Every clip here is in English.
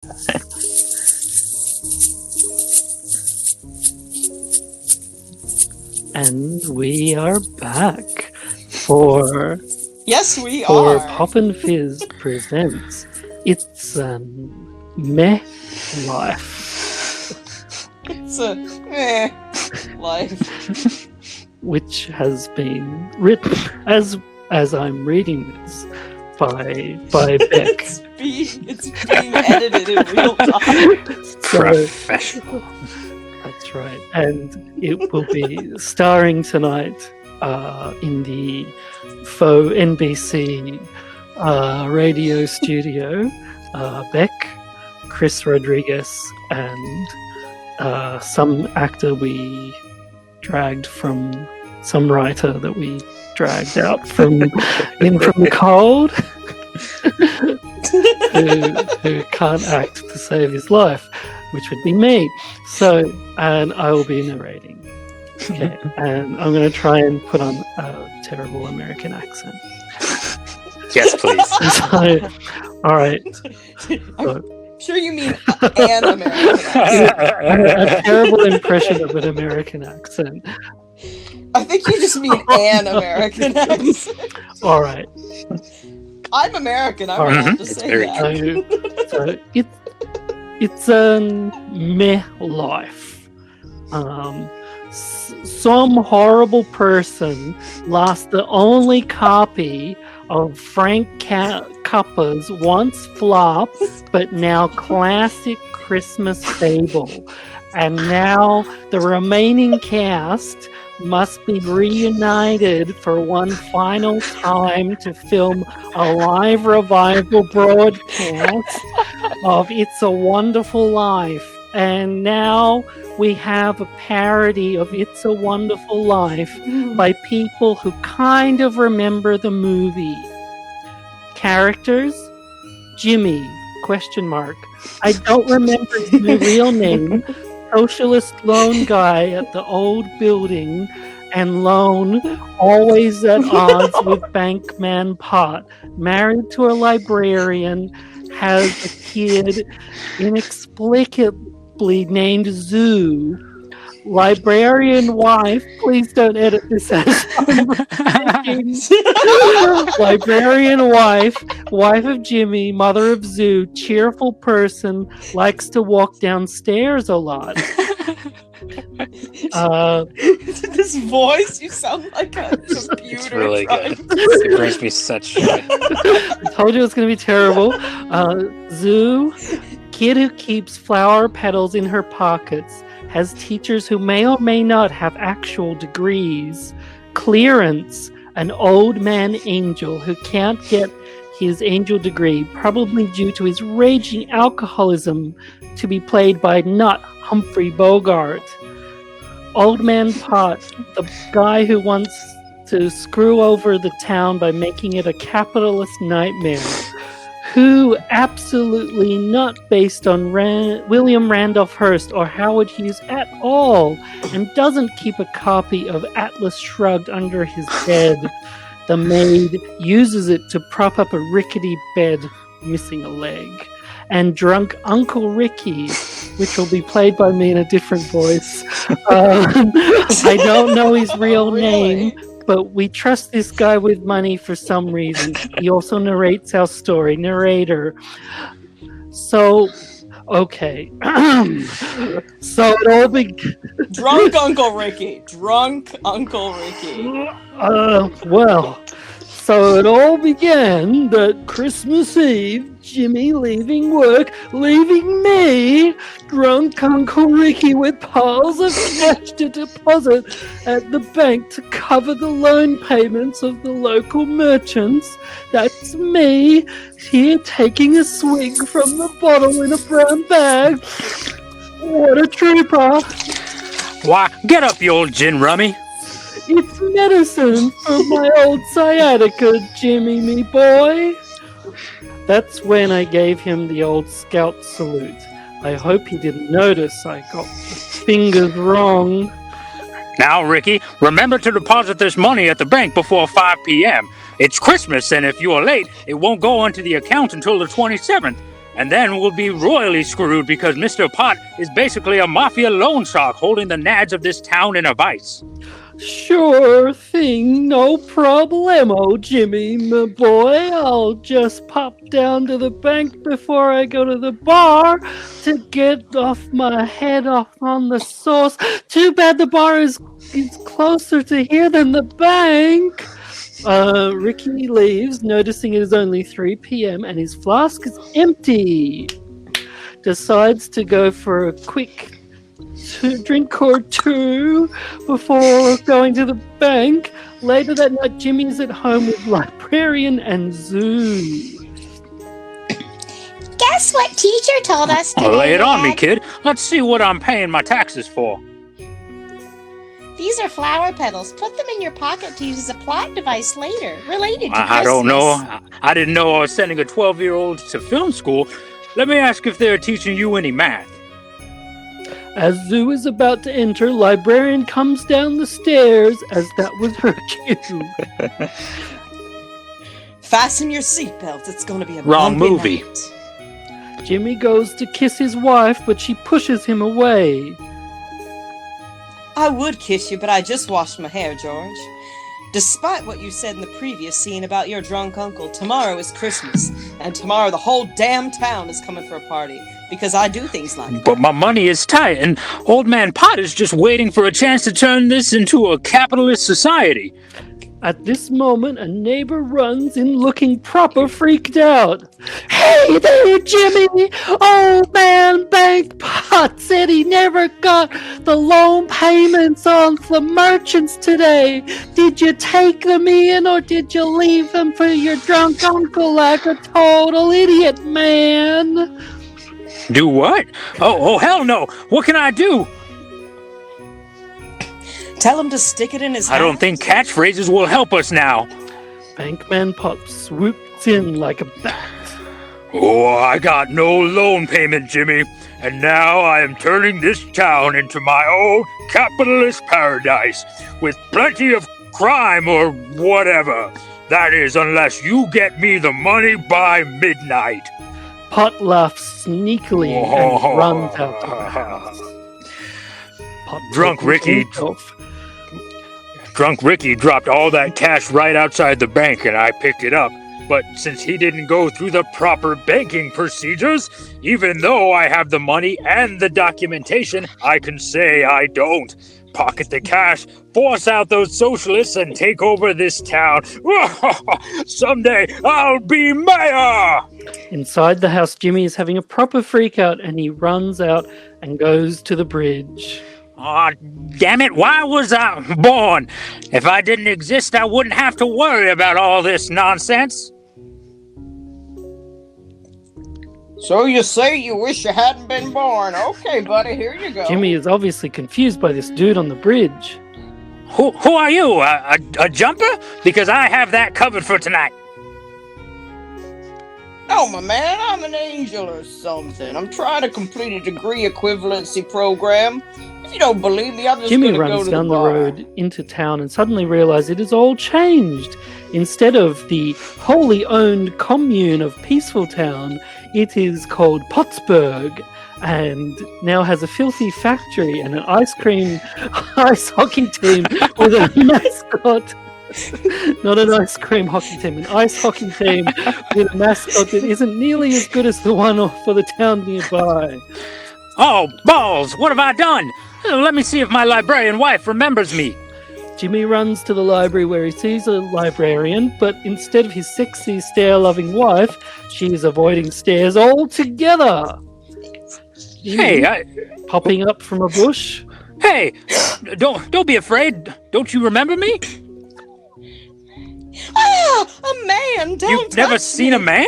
And we are back for Yes, we for are. Pop and Fizz presents It's Meh Life, It's a life. which has been written as I'm reading this by Bec. It's being edited in real time. Professional. That's right, and it will be starring tonight in the faux NBC radio studio. Bec, Chris Rodriguez, and some actor we dragged from some writer that we dragged out from the cold, who can't act to save his life, which would be me. So, and I will be narrating. Okay, and I'm going to try and put on a terrible American accent. Yes, please. So, all right. I'm sure you mean an American accent. A terrible impression of an American accent. I think you just mean an American accent. All right. I'm American. I'm allowed to say very that. So it's a meh life. Some horrible person lost the only copy of Frank Capra's once flop, but now classic Christmas fable. And now the remaining cast must be reunited for one final time to film a live revival broadcast of It's a Wonderful Life. And now we have a parody of It's a Wonderful Life by people who kind of remember the movie. Characters? Jimmy, ? I don't remember his real name. Socialist loan guy at the old building, and loan always at odds with Bankman Pot. Married to a librarian, has a kid inexplicably named Zoo. Librarian wife, please don't edit this as librarian wife of Jimmy, mother of Zoo, cheerful person, likes to walk downstairs a lot. This voice, you sound like a computer. It's really good. It brings me such joy. I told you it was going to be terrible. Zoo, kid who keeps flower petals in her pockets, has teachers who may or may not have actual degrees. Clearance, an old man angel who can't get his angel degree, probably due to his raging alcoholism, to be played by not Humphrey Bogart. Old Man Pot, the guy who wants to screw over the town by making it a capitalist nightmare. Who absolutely not based on William Randolph Hearst or Howard Hughes at all, and doesn't keep a copy of Atlas Shrugged under his bed. The maid uses it to prop up a rickety bed missing a leg. And drunk Uncle Ricky, which will be played by me in a different voice. I don't know his real name, but we trust this guy with money for some reason. He also narrates our story. Narrator. So, okay. So it all Drunk Uncle Ricky. Drunk Uncle Ricky. Well, so it all began that Christmas Eve, Jimmy leaving work, leaving me, drunk Uncle Ricky with piles of cash to deposit at the bank to cover the loan payments of the local merchants. That's me, here taking a swig from the bottle in a brown bag. What a trooper. Why, get up, you old gin rummy. It's medicine for my old sciatica, Jimmy, me boy. That's when I gave him the old scout salute. I hope he didn't notice I got the fingers wrong. Now, Ricky, remember to deposit this money at the bank before 5 p.m. It's Christmas, and if you're late, it won't go onto the account until the 27th. And then we'll be royally screwed because Mr. Pot is basically a mafia loan shark holding the nads of this town in a vice. Sure thing, no problemo, Jimmy, my boy. I'll just pop down to the bank before I go to the bar to get off my head off on the sauce. Too bad the bar is closer to here than the bank. Ricky leaves, noticing it is only 3 p.m. and his flask is empty. Decides to go for a quick drink or two before going to the bank. Later that night, Jimmy's at home with Librarian and Zoo. Guess what teacher told us today, Lay it on me, Dad? kid. Let's see what I'm paying my taxes for. These are flower petals. Put them in your pocket to use as a plot device later, related to I don't know. Christmas. I didn't know I was sending a 12-year-old to film school. Let me ask if they're teaching you any math. As Zoo is about to enter, Librarian comes down the stairs as that was her cue. Fasten your seatbelts. It's going to be a Wrong bumpy movie. night. Jimmy goes to kiss his wife, but she pushes him away. I would kiss you, but I just washed my hair, George. Despite what you said in the previous scene about your drunk uncle, tomorrow is Christmas, and tomorrow the whole damn town is coming for a party, because I do things like that. But my money is tight, and Old Man Pot is just waiting for a chance to turn this into a capitalist society. At this moment, a neighbor runs in looking proper freaked out. Hey there, Jimmy! Old man Bank Pot said he never got the loan payments on the Martians today. Did you take them in, or did you leave them for your drunk uncle like a total idiot, man? Do what? Oh, hell no! What can I do? Tell him to stick it in his I hat. don't think catchphrases will help us now. Bankman Pot swoops in like a bat. Oh, I got no loan payment, Jimmy. And now I am turning this town into my own capitalist paradise with plenty of crime or whatever. That is, unless you get me the money by midnight. Pot laughs sneakily and runs out of the house. Pot Drunk talking to Ricky. himself. Drunk Ricky dropped all that cash right outside the bank and I picked it up. But since he didn't go through the proper banking procedures, even though I have the money and the documentation, I can say I don't. Pocket the cash, force out those socialists, and take over this town. Someday I'll be mayor! Inside the house, Jimmy is having a proper freak out and he runs out and goes to the bridge. Aw, damn it, why was I born? If I didn't exist, I wouldn't have to worry about all this nonsense. So you say you wish you hadn't been born. Okay, buddy, here you go. Jimmy is obviously confused by this dude on the bridge. Who are you? A jumper? Because I have that covered for tonight. Oh, my man, I'm an angel or something. I'm trying to complete a degree equivalency program. If you don't believe me, I'm just Jimmy going to go runs to down the the bar. road into town and suddenly realizes it is all changed. Instead of the wholly owned commune of Peaceful Town, it is called Pottsburg and now has a filthy factory and an ice hockey team with a mascot. Not an ice cream hockey team, an ice hockey team with a mascot that isn't nearly as good as the one for the town nearby. Oh, balls! What have I done? Let me see if my librarian wife remembers me. Jimmy runs to the library where he sees a librarian, but instead of his sexy, stare-loving wife, she is avoiding stares altogether. Hey, Popping up from a bush. hey! Don't be afraid. Don't you remember me? Ah, a man! Don't You've never touch seen me. a man?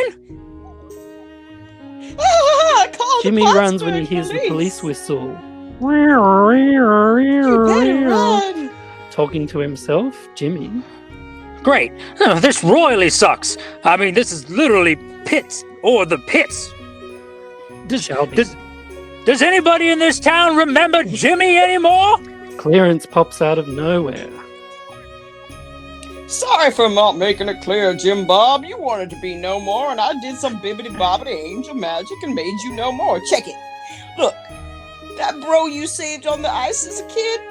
Ah, call the Jimmy runs when he Pottsburg hears the police whistle. You better run. Talking to himself, Jimmy. Great. This royally sucks. I mean, this is literally pits or the pits. Shelby. Does anybody in this town remember Jimmy anymore? Clearance pops out of nowhere. Sorry for not making it clear, Jim Bob. You wanted to be no more, and I did some bibbidi-bobbidi angel magic and made you no more. Check it. Look, that bro you saved on the ice as a kid,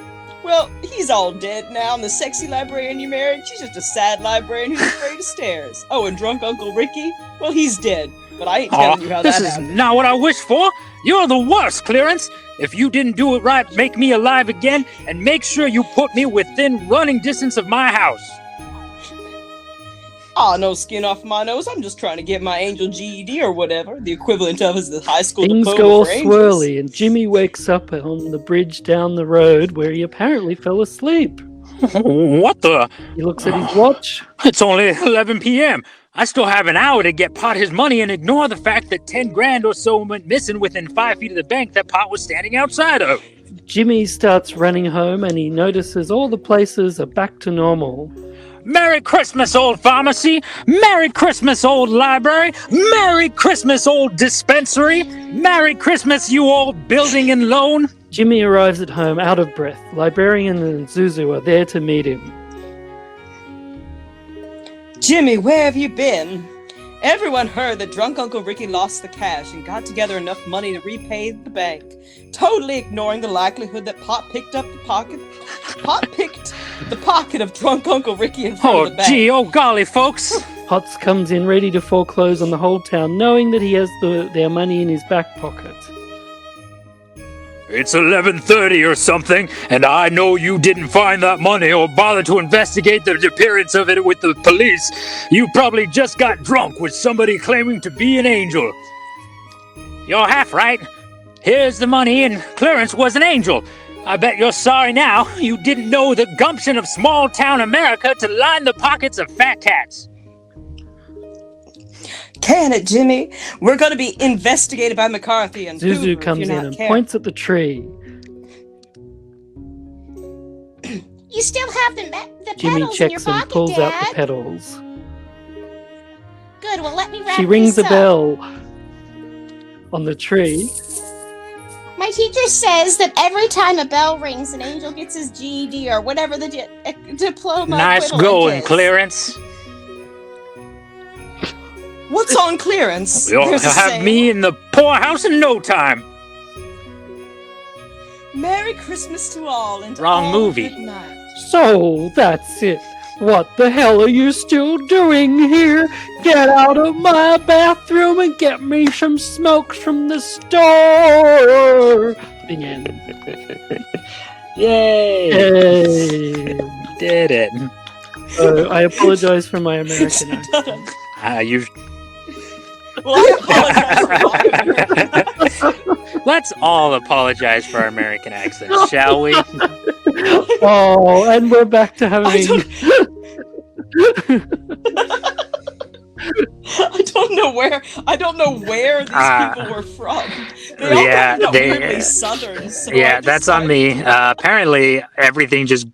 well, he's all dead now, and the sexy librarian you married, she's just a sad librarian who's afraid of stairs. Oh, and drunk Uncle Ricky, well, he's dead, but I ain't telling you how that happened. This is not what I wished for. You're the worst, Clarence. If you didn't do it right, make me alive again, and make sure you put me within running distance of my house. Aw, no skin off my nose. I'm just trying to get my angel GED or whatever, the equivalent of as the high school Things diploma go all for angels. swirly, and Jimmy wakes up on the bridge down the road where he apparently fell asleep. What the? He looks at his watch. It's only 11 p.m. I still have an hour to get Pot his money and ignore the fact that 10 grand or so went missing within 5 feet of the bank that Pot was standing outside of. Jimmy starts running home, and he notices all the places are back to normal. Merry Christmas, old pharmacy! Merry Christmas, old library! Merry Christmas, old dispensary! Merry Christmas, you old building and loan! Jimmy arrives at home out of breath. Librarian and Zuzu are there to meet him. Jimmy, where have you been? Everyone heard that drunk Uncle Ricky lost the cash and got together enough money to repay the bank, totally ignoring the likelihood that Pot picked up the pocket. Pot picked the pocket of drunk Uncle Ricky in front of the bank. Gee, oh golly, folks! Potts comes in ready to foreclose on the whole town, knowing that he has their money in his back pocket. It's 11:30 or something, and I know you didn't find that money or bother to investigate the disappearance of it with the police. You probably just got drunk with somebody claiming to be an angel. You're half right. Here's the money, and Clarence was an angel. I bet you're sorry now you didn't know the gumption of small-town America to line the pockets of fat cats. Can it, Jimmy? We're going to be investigated by McCarthy and Hoover Zuzu if comes you're in not and careful. points at the tree. You still have the Jimmy petals in your checks and pocket, pulls Dad. out the petals. Good, well let me wrap She rings this a up. bell on the tree. My teacher says that every time a bell rings, an angel gets his GED or whatever the diploma Nice equivalent going, is. Clarence. What's on clearance? You'll There's a have sale. me in the poorhouse in no time. Merry Christmas to all and Wrong all movie. good night. So, that's it. What the hell are you still doing here? Get out of my bathroom and get me some smokes from the store. The end. Yay! Hey. Did it. I apologize for my American accent. You. Well, I apologize. Let's all apologize for our American accents, shall we? Oh, and we're back to having... I don't know where these people were from. They all yeah, got they- weirdly southern. So Yeah, I that's on me. Apparently, everything just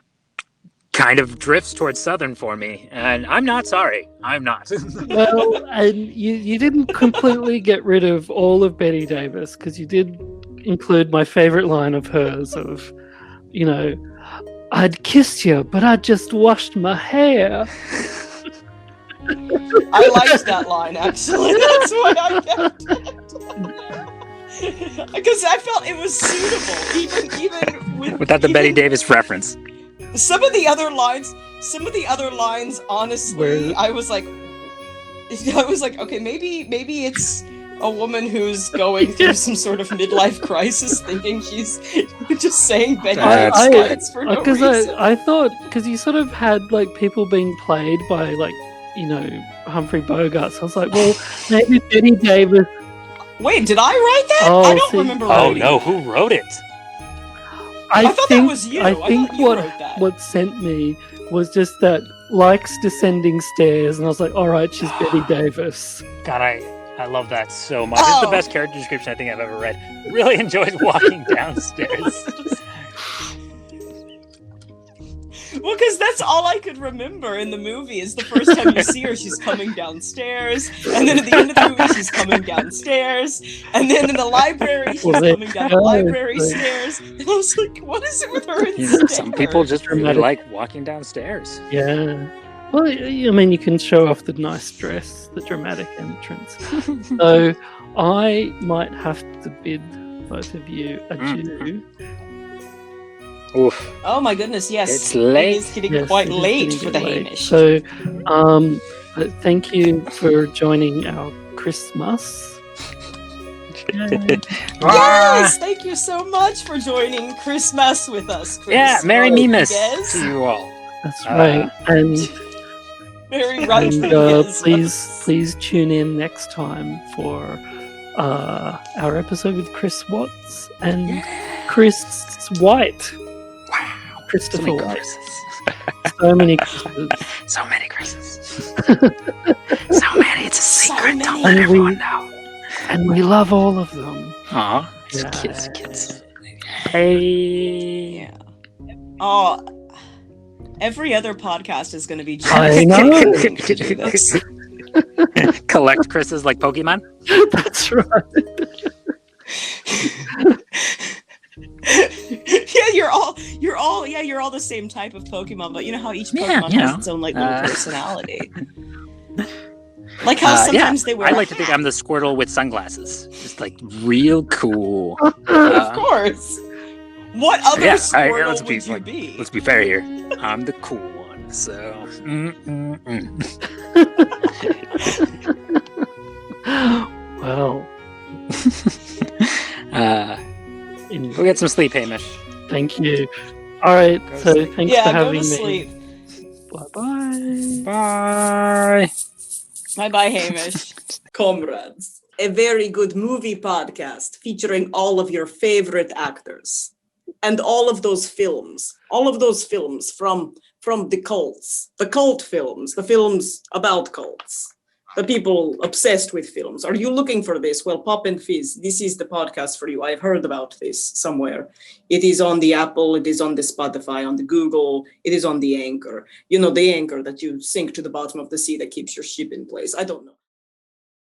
kind of drifts towards Southern for me, and I'm not sorry. I'm not. Well, and you didn't completely get rid of all of Betty Davis, because you did include my favorite line of hers of, you know, I'd kiss you, but I just washed my hair. I liked that line, actually. That's why I kept it. Because I felt it was suitable, even Without the Betty Davis reference. Some of the other lines, honestly, Where- I was like, okay, maybe it's a woman who's going through some sort of midlife crisis, thinking she's just saying Betty That's Davis good. lines for no Because reason. I thought, because you sort of had like people being played by like, you know, Humphrey Bogart. So I was like, well, maybe Betty Davis. Wait, did I write that? Oh, I don't see- remember Oh writing no, that. who wrote it? I thought that was you. I I think thought you what wrote that. what sent me was just that likes descending stairs, and I was like, all right, she's Betty Davis. God, I love that so much. It's the Oh. best character description I think I've ever read. Really enjoys walking downstairs. Well, because that's all I could remember in the movie is the first time you see her, she's coming downstairs, and then at the end of the movie, she's coming downstairs, and then in the library, she's Well, there coming down you the go. library Like- stairs, and I was like, what is it with her and Yeah, stairs? some people just really Dramatic. like walking downstairs. Yeah. Well, I mean, you can show off the nice dress, the dramatic entrance. So I might have to bid both of you adieu. Oof. Oh my goodness, yes. It's late. It is getting Yes, quite it is late getting for the late. Hamish. So, thank you for joining our Christmas. Yay. Yes! Thank you so much for joining Christmas with us, Chris. Yeah, Merry Rodriguez. Mimas to you all. That's right. And Merry And Rodriguez. please tune in next time for our episode with Chris Watts and Chris White. Wow. Christopher So many White. Chris's. So many Chris's. So many Chris's. So many. It's a secret. Don't let And everyone know. And we love all of them. Aw. Yeah. Kids. Hey. Yeah. Oh, every other podcast is going to be I know. to do this. Collect Chris's like Pokemon. That's right. Yeah, you're all the same type of Pokemon, but you know how each Pokemon has its own like little personality. Like how sometimes they wear. I like to think I'm the Squirtle with sunglasses, just like real cool. Of course. What other Squirtle let's would you be? Let's be fair here. I'm the cool one, so. Well, Go get some sleep, Hamish. thank you. All right, so thanks for Go having to me. sleep. Bye-bye. Bye. Bye, Hamish. Comrades, a very good movie podcast featuring all of your favorite actors and all of those films from the cults, the cult films, the films about cults, the people obsessed with films. Are you looking for this? Well, Pop and Fizz, this is the podcast for you. I've heard about this somewhere. It is on the Apple, it is on the Spotify, on the Google, it is on the Anchor. You know, the Anchor that you sink to the bottom of the sea that keeps your ship in place. I don't know.